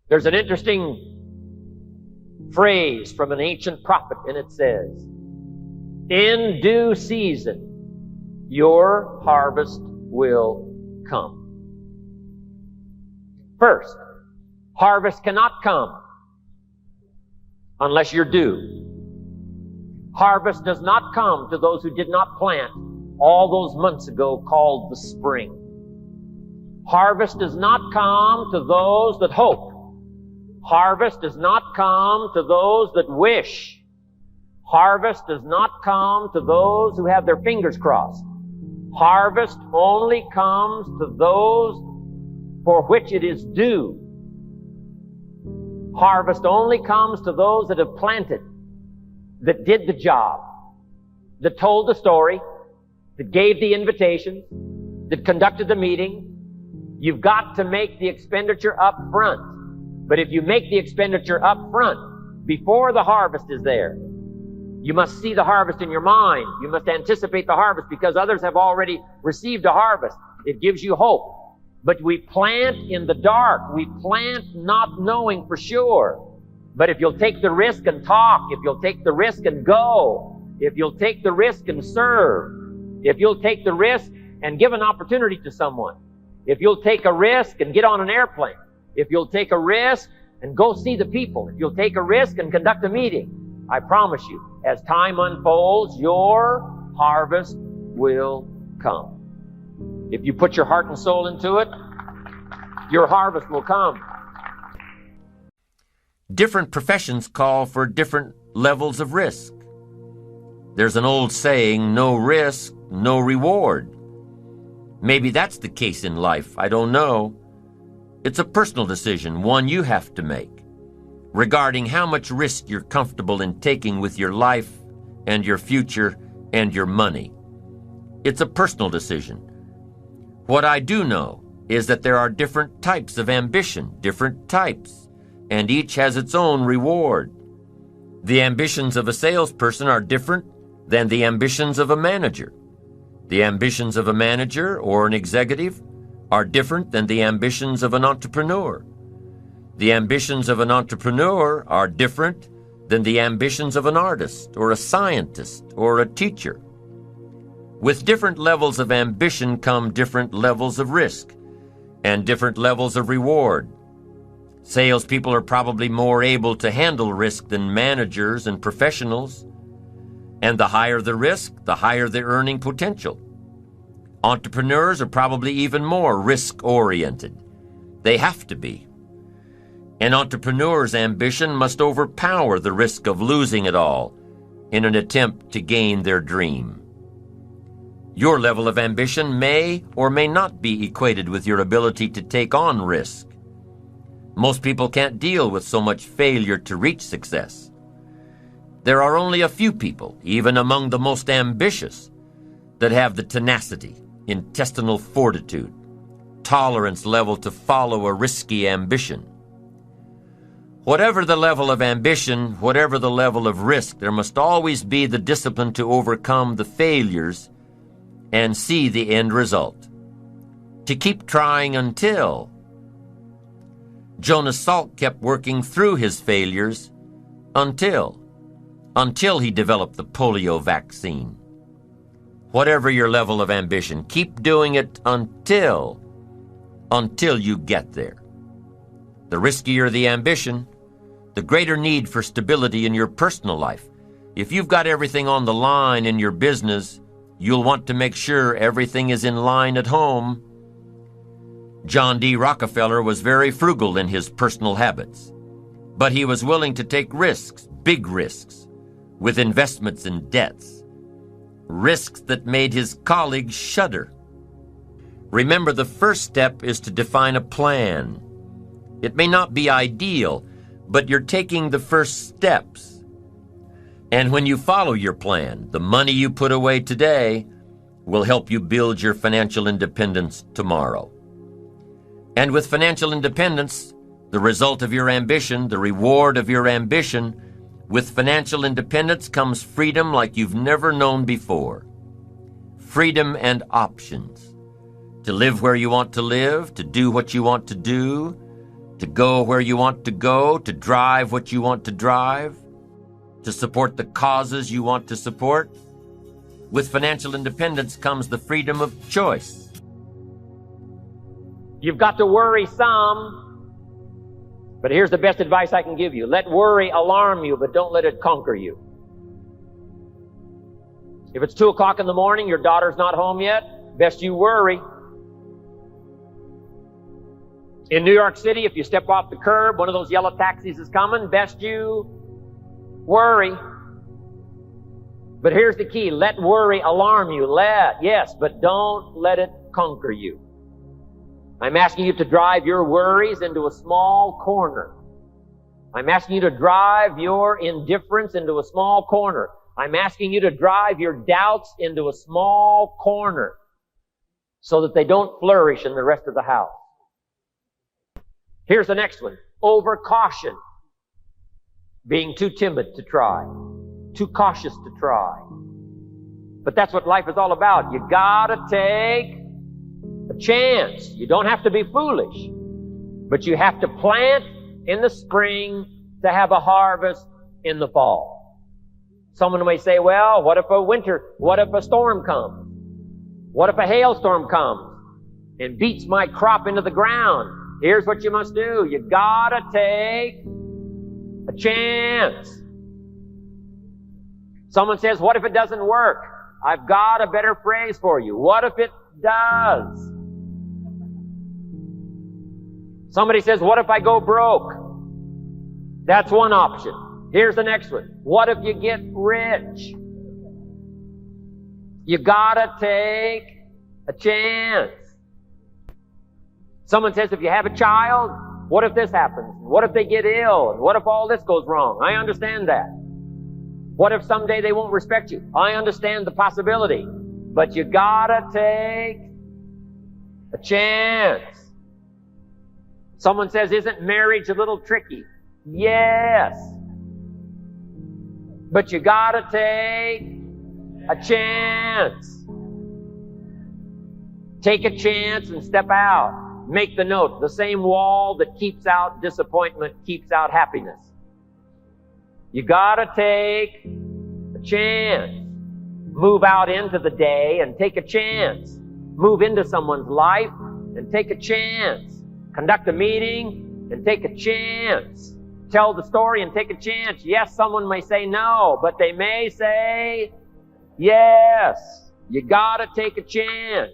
There's an interesting phrase from an ancient prophet, and it says, "In due season, your harvest will come." First, harvest cannot come unless you're due. Harvest does not come to those who did not plant all those months ago called the spring. Harvest does not come to those that hope. Harvest does not come to those that wish. Harvest does not come to those who have their fingers crossed. Harvest only comes to those for which it is due. Harvest only comes to those that have planted, that did the job, that told the story, that gave the invitation, that conducted the meeting. You've got to make the expenditure up front. But if you make the expenditure up front, before the harvest is there, you must see the harvest in your mind. You must anticipate the harvest because others have already received a harvest. It gives you hope. But we plant in the dark. We plant not knowing for sure. But if you'll take the risk and talk, if you'll take the risk and go, if you'll take the risk and serve, if you'll take the risk and give an opportunity to someone, if you'll take a risk and get on an airplane, if you'll take a risk and go see the people, if you'll take a risk and conduct a meeting, I promise you, as time unfolds, your harvest will come. If you put your heart and soul into it, your harvest will come. Different professions call for different levels of risk. There's an old saying, no risk, no reward. Maybe that's the case in life, I don't know. It's a personal decision, one you have to make, regarding how much risk you're comfortable in taking with your life and your future and your money. It's a personal decision. What I do know is that there are different types of ambition, different types, and each has its own reward. The ambitions of a salesperson are different than the ambitions of a manager. The ambitions of a manager or an executive are different than the ambitions of an entrepreneur. The ambitions of an entrepreneur are different than the ambitions of an artist or a scientist or a teacher. With different levels of ambition come different levels of risk and different levels of reward. Salespeople are probably more able to handle risk than managers and professionals. And the higher the risk, the higher the earning potential. Entrepreneurs are probably even more risk-oriented. They have to be. An entrepreneur's ambition must overpower the risk of losing it all in an attempt to gain their dream. Your level of ambition may or may not be equated with your ability to take on risk. Most people can't deal with so much failure to reach success. There are only a few people, even among the most ambitious, that have the tenacity, intestinal fortitude, tolerance level to follow a risky ambition. Whatever the level of ambition, whatever the level of risk, there must always be the discipline to overcome the failures and see the end result. To keep trying until. Jonas Salk kept working through his failures until he developed the polio vaccine. Whatever your level of ambition, keep doing it until you get there. The riskier the ambition, the greater need for stability in your personal life. If you've got everything on the line in your business, you'll want to make sure everything is in line at home. John D. Rockefeller was very frugal in his personal habits, but he was willing to take risks, big risks, with investments and debts, risks that made his colleagues shudder. Remember, the first step is to define a plan. It may not be ideal, but you're taking the first steps. And when you follow your plan, the money you put away today will help you build your financial independence tomorrow. And with financial independence, the result of your ambition, the reward of your ambition, with financial independence comes freedom like you've never known before. Freedom and options. To live where you want to live, to do what you want to do, to go where you want to go, to drive what you want to drive, to support the causes you want to support. With financial independence comes the freedom of choice. You've got to worry some, but here's the best advice I can give you. Let worry alarm you, but don't let it conquer you. If it's 2 o'clock in the morning, your daughter's not home yet, best you worry. In New York City, if you step off the curb, one of those yellow taxis is coming, best you worry. But here's the key. Let worry alarm you. Yes, but don't let it conquer you. I'm asking you to drive your worries into a small corner. I'm asking you to drive your indifference into a small corner. I'm asking you to drive your doubts into a small corner so that they don't flourish in the rest of the house. Here's the next one. Over-caution. Being too timid to try. Too cautious to try. But that's what life is all about. You gotta take a chance. You don't have to be foolish. But you have to plant in the spring to have a harvest in the fall. Someone may say, well, what if a storm comes? What if a hailstorm comes and beats my crop into the ground? Here's what you must do. You gotta take a chance. Someone says, what if it doesn't work? I've got a better phrase for you. What if it does? Somebody says, what if I go broke? That's one option. Here's the next one. What if you get rich? You gotta take a chance. Someone says, if you have a child, what if this happens? What if they get ill? And what if all this goes wrong? I understand that. What if someday they won't respect you? I understand the possibility. But you gotta take a chance. Someone says, isn't marriage a little tricky? Yes. But you gotta take a chance. Take a chance and step out. Make the note. The same wall that keeps out disappointment keeps out happiness. You gotta take a chance. Move out into the day and take a chance. Move into someone's life and take a chance. Conduct a meeting and take a chance. Tell the story and take a chance. Yes, someone may say no, but they may say yes. You gotta take a chance.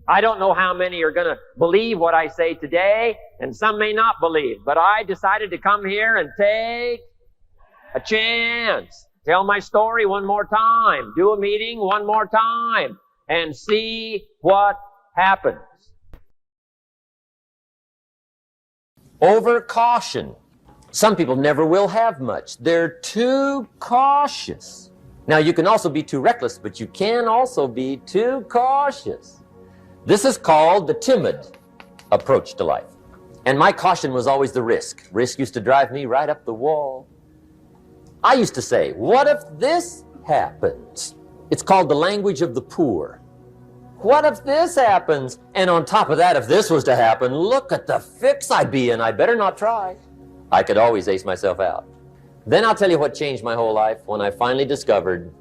I don't know how many are going to believe what I say today, and some may not believe, but I decided to come here and take a chance. Tell my story one more time. Do a meeting one more time and see what happens. Over-caution. Some people never will have much. They're too cautious. Now, you can also be too reckless, but you can also be too cautious. This is called the timid approach to life. And my caution was always the risk. Risk used to drive me right up the wall. I used to say, what if this happens? It's called the language of the poor. What if this happens? And on top of that, if this was to happen, look at the fix I'd be in. I better not try. I could always ace myself out. Then I'll tell you what changed my whole life when I finally discovered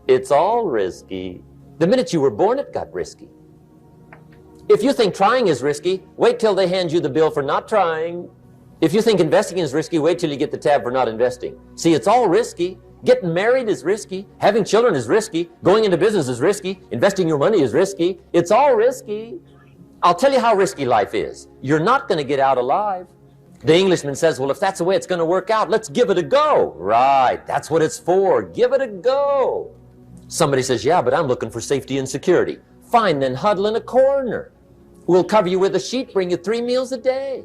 it's all risky. The minute you were born, it got risky. If you think trying is risky, wait till they hand you the bill for not trying. If you think investing is risky, wait till you get the tab for not investing. See, it's all risky. Getting married is risky. Having children is risky. Going into business is risky. Investing your money is risky. It's all risky. I'll tell you how risky life is. You're not going to get out alive. The Englishman says, well, if that's the way it's going to work out, let's give it a go. Right, that's what it's for. Give it a go. Somebody says, yeah, but I'm looking for safety and security. Fine, then huddle in a corner. We'll cover you with a sheet, bring you 3 meals a day.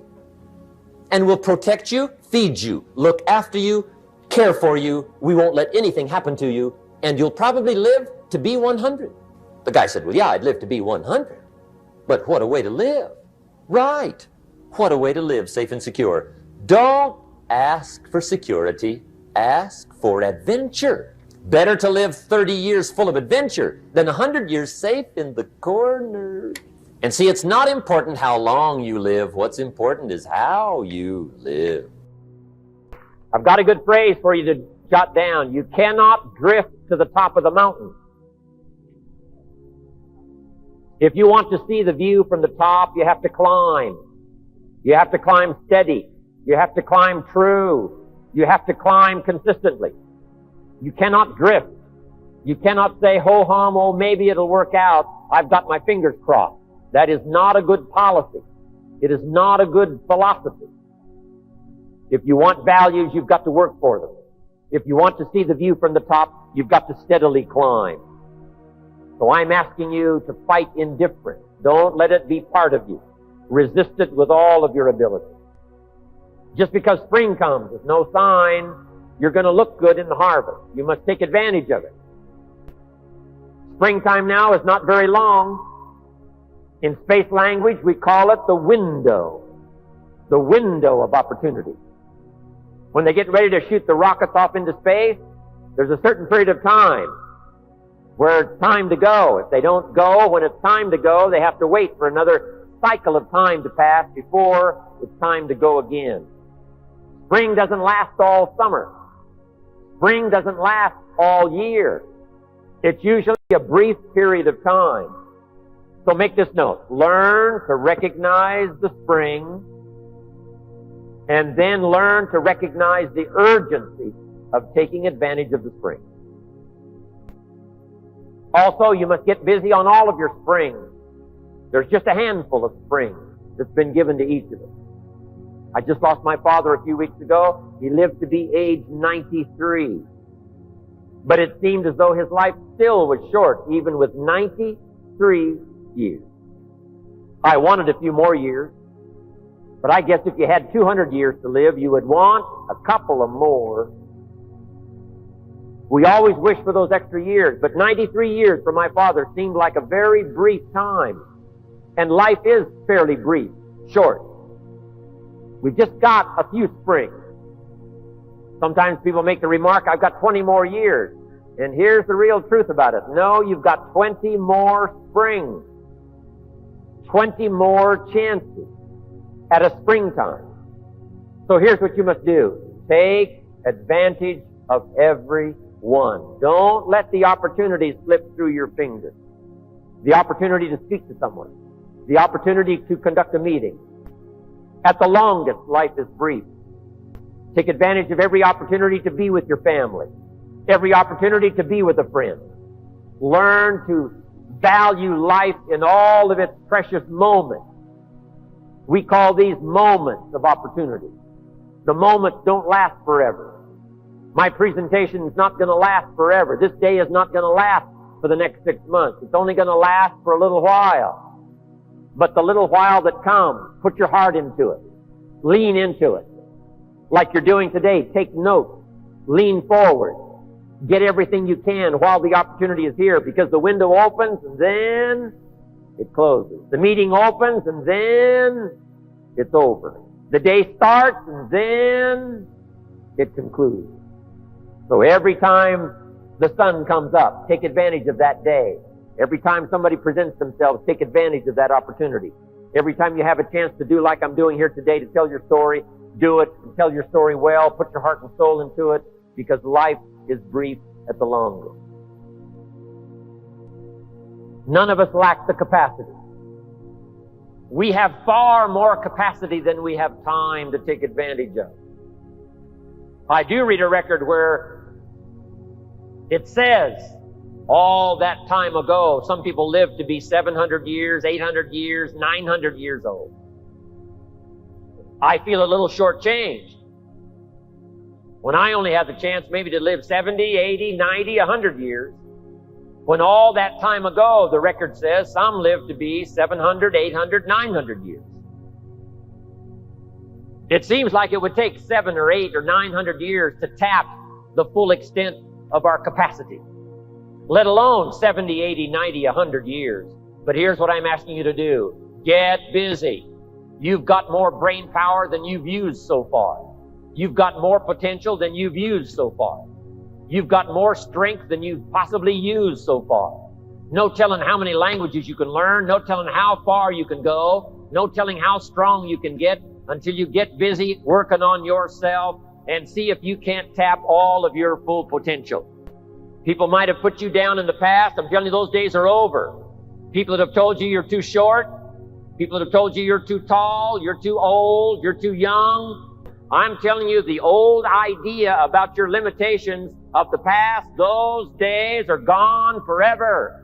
And we'll protect you, feed you, look after you, care for you. We won't let anything happen to you. And you'll probably live to be 100. The guy said, well, yeah, I'd live to be 100. But what a way to live. Right. What a way to live safe and secure. Don't ask for security. Ask for adventure. Better to live 30 years full of adventure than 100 years safe in the corner. And see, it's not important how long you live. What's important is how you live. I've got a good phrase for you to jot down. You cannot drift to the top of the mountain. If you want to see the view from the top, you have to climb. You have to climb steady. You have to climb true. You have to climb consistently. You cannot drift. You cannot say, ho-hum, oh, maybe it'll work out. I've got my fingers crossed. That is not a good policy. It is not a good philosophy. If you want values, you've got to work for them. If you want to see the view from the top, you've got to steadily climb. So I'm asking you to fight indifference. Don't let it be part of you. Resist it with all of your ability. Just because spring comes is no sign you're going to look good in the harvest. You must take advantage of it. Springtime now is not very long. In space language, we call it the window of opportunity. When they get ready to shoot the rockets off into space, there's a certain period of time where it's time to go. If they don't go when it's time to go, they have to wait for another cycle of time to pass before it's time to go again. Spring doesn't last all summer. Spring doesn't last all year. It's usually a brief period of time. So make this note. Learn to recognize the spring, and then learn to recognize the urgency of taking advantage of the spring. Also, you must get busy on all of your springs. There's just a handful of springs that's been given to each of us. I just lost my father a few weeks ago. He lived to be age 93. But it seemed as though his life still was short, even with 93 years. I wanted a few more years, but I guess if you had 200 years to live, you would want a couple of more. We always wish for those extra years, but 93 years for my father seemed like a very brief time. And life is fairly brief, short. We've just got a few springs. Sometimes people make the remark, I've got 20 more years. And here's the real truth about it. No, you've got 20 more springs. 20 more chances at a springtime. So here's what you must do. Take advantage of every one. Don't let the opportunities slip through your fingers. The opportunity to speak to someone. The opportunity to conduct a meeting. At the longest, life is brief. Take advantage of every opportunity to be with your family. Every opportunity to be with a friend. Learn to value life in all of its precious moments. We call these moments of opportunity. The moments don't last forever. My presentation is not going to last forever. This day is not going to last for the next 6 months. It's only going to last for a little while. But the little while that comes, put your heart into it. Lean into it. Like you're doing today, take notes. Lean forward. Get everything you can while the opportunity is here, because the window opens and then it closes. The meeting opens and then it's over. The day starts and then it concludes. So every time the sun comes up, take advantage of that day. Every time somebody presents themselves, take advantage of that opportunity. Every time you have a chance to do like I'm doing here today, to tell your story, do it and tell your story well. Put your heart and soul into it, because life is brief at the longest. None of us lack the capacity. We have far more capacity than we have time to take advantage of. I do read a record where it says, all that time ago, some people lived to be 700 years, 800 years, 900 years old. I feel a little shortchanged when I only have the chance maybe to live 70, 80, 90, 100 years. When all that time ago, the record says, some lived to be 700, 800, 900 years. It seems like it would take 7 or 8 or 900 years to tap the full extent of our capacity, let alone 70, 80, 90, 100 years. But here's what I'm asking you to do. Get busy. You've got more brain power than you've used so far. You've got more potential than you've used so far. You've got more strength than you've possibly used so far. No telling how many languages you can learn. No telling how far you can go. No telling how strong you can get until you get busy working on yourself and see if you can't tap all of your full potential. People might have put you down in the past. I'm telling you, those days are over. People that have told you you're too short. People that have told you you're too tall, you're too old, you're too young. I'm telling you, the old idea about your limitations of the past, those days are gone forever.